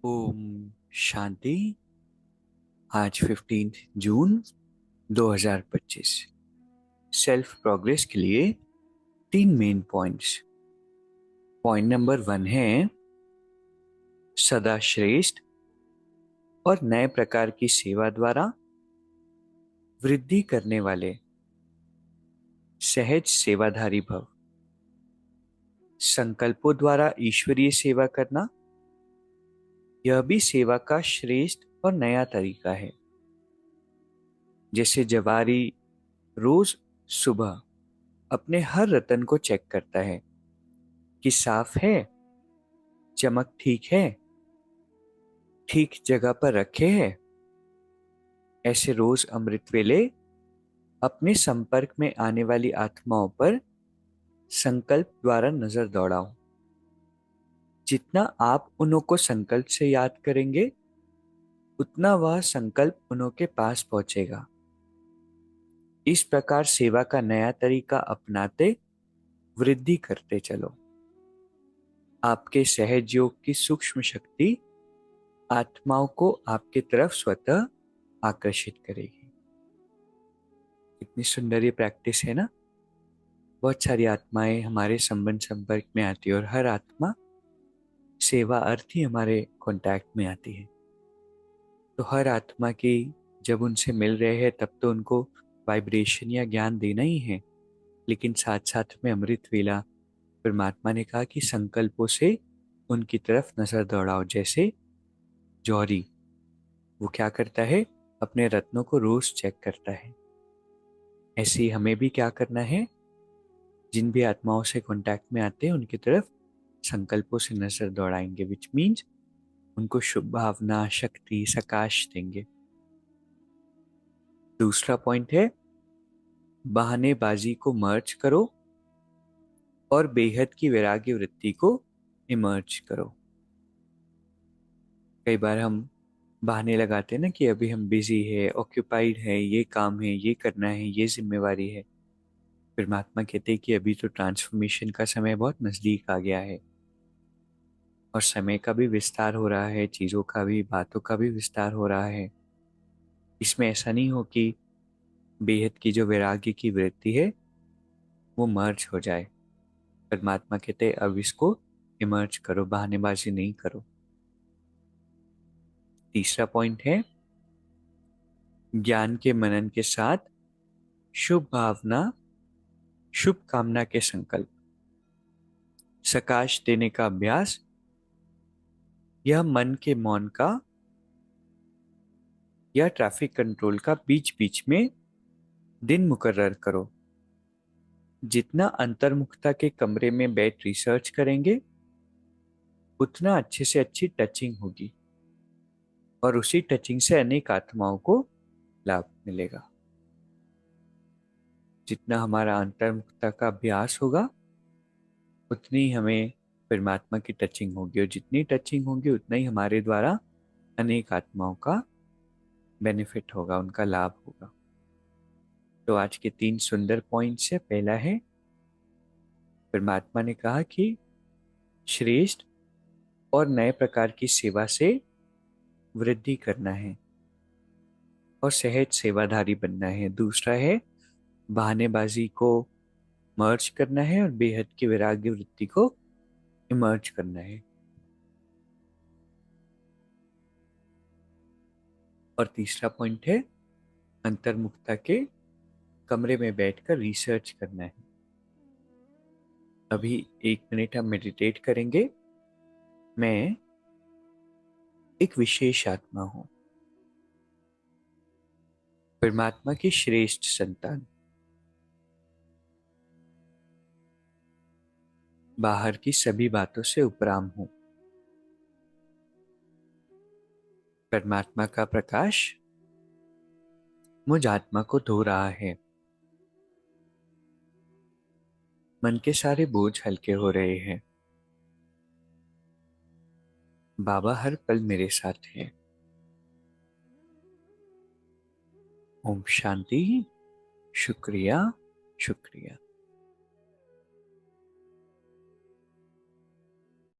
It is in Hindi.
ओम शांति। आज 15 जून 2025। सेल्फ प्रोग्रेस के लिए 3 मेन पॉइंट्स। पॉइंट नंबर 1 है सदा श्रेष्ठ और नए प्रकार की सेवा द्वारा वृद्धि करने वाले सहज सेवाधारी भव। संकल्पों द्वारा ईश्वरीय सेवा करना यह भी सेवा का श्रेष्ठ और नया तरीका है। जैसे जवारी रोज सुबह अपने हर रतन को चेक करता है कि साफ है, चमक ठीक है, ठीक जगह पर रखे हैं। ऐसे रोज अमृत वेले अपने संपर्क में आने वाली आत्माओं पर संकल्प द्वारा नजर दौड़ाओ। जितना आप उन्हों को संकल्प से याद करेंगे उतना वह संकल्प उन्हों के पास पहुंचेगा। इस प्रकार सेवा का नया तरीका अपनाते वृद्धि करते चलो। आपके सहज योग की सूक्ष्म शक्ति आत्माओं को आपके तरफ स्वतः आकर्षित करेगी। कितनी सुंदर ये प्रैक्टिस है ना। बहुत सारी आत्माएं हमारे संपर्क में आती है और हर आत्मा सेवा अर्थ ही हमारे कांटेक्ट में आती है। तो हर आत्मा की जब उनसे मिल रहे हैं तब तो उनको वाइब्रेशन या ज्ञान देना ही है, लेकिन साथ साथ में अमृत वेला परमात्मा ने कहा कि संकल्पों से उनकी तरफ नजर दौड़ाओ। जैसे जौहरी, वो क्या करता है, अपने रत्नों को रोज चेक करता है। ऐसे ही हमें भी क्या करना है, जिन भी आत्माओं से कांटेक्ट में आते हैं उनकी तरफ संकल्पों से नजर दौड़ाएंगे, विच मीन्स उनको शुभ भावना, शक्ति, सकाश देंगे। दूसरा पॉइंट है बहानेबाजी को मर्ज करो और बेहद की वैराग्य वृत्ति को इमर्ज करो। कई बार हम बहाने लगाते हैं ना कि अभी हम बिजी है, ऑक्यूपाइड है, ये काम है, ये करना है, ये जिम्मेवारी है। परमात्मा कहते हैं कि अभी तो ट्रांसफॉर्मेशन का समय बहुत नजदीक आ गया है और समय का भी विस्तार हो रहा है, चीजों का भी, बातों का भी विस्तार हो रहा है। इसमें ऐसा नहीं हो कि बेहद की जो वैराग्य की वृत्ति है वो मर्ज हो जाए। परमात्मा कहते हैं अब इसको इमर्ज करो, बहानेबाजी नहीं करो। तीसरा पॉइंट है ज्ञान के मनन के साथ शुभ भावना, शुभ कामना के संकल्प, सकाश देने का अभ्यास, यह मन के मौन का या ट्रैफिक कंट्रोल का बीच बीच में दिन मुकर्रर करो। जितना अंतर्मुखता के कमरे में बैठ रिसर्च करेंगे उतना अच्छे से अच्छी टचिंग होगी और उसी टचिंग से अनेक आत्माओं को लाभ मिलेगा। जितना हमारा अंतर्मुखता का अभ्यास होगा उतनी हमें परमात्मा की टचिंग होगी और जितनी टचिंग होगी उतना ही हमारे द्वारा अनेक आत्माओं का बेनिफिट होगा, उनका लाभ होगा। तो आज के 3 सुंदर पॉइंट्स है। पहला है परमात्मा ने कहा कि श्रेष्ठ और नए प्रकार की सेवा से वृद्धि करना है और सहज सेवाधारी बनना है। दूसरा है बहानेबाजी को मर्ज करना है और बेहद की वैराग्य वृत्ति को इमर्ज करना है। और तीसरा पॉइंट है अंतर्मुखता के कमरे में बैठकर रिसर्च करना है। अभी 1 मिनट हम मेडिटेट करेंगे। मैं एक विशेष आत्मा हूं, परमात्मा की श्रेष्ठ संतान। बाहर की सभी बातों से उपराम हूं। परमात्मा का प्रकाश मुझ आत्मा को धो रहा है। मन के सारे बोझ हल्के हो रहे हैं। बाबा हर पल मेरे साथ है। ओम शांति। शुक्रिया, शुक्रिया।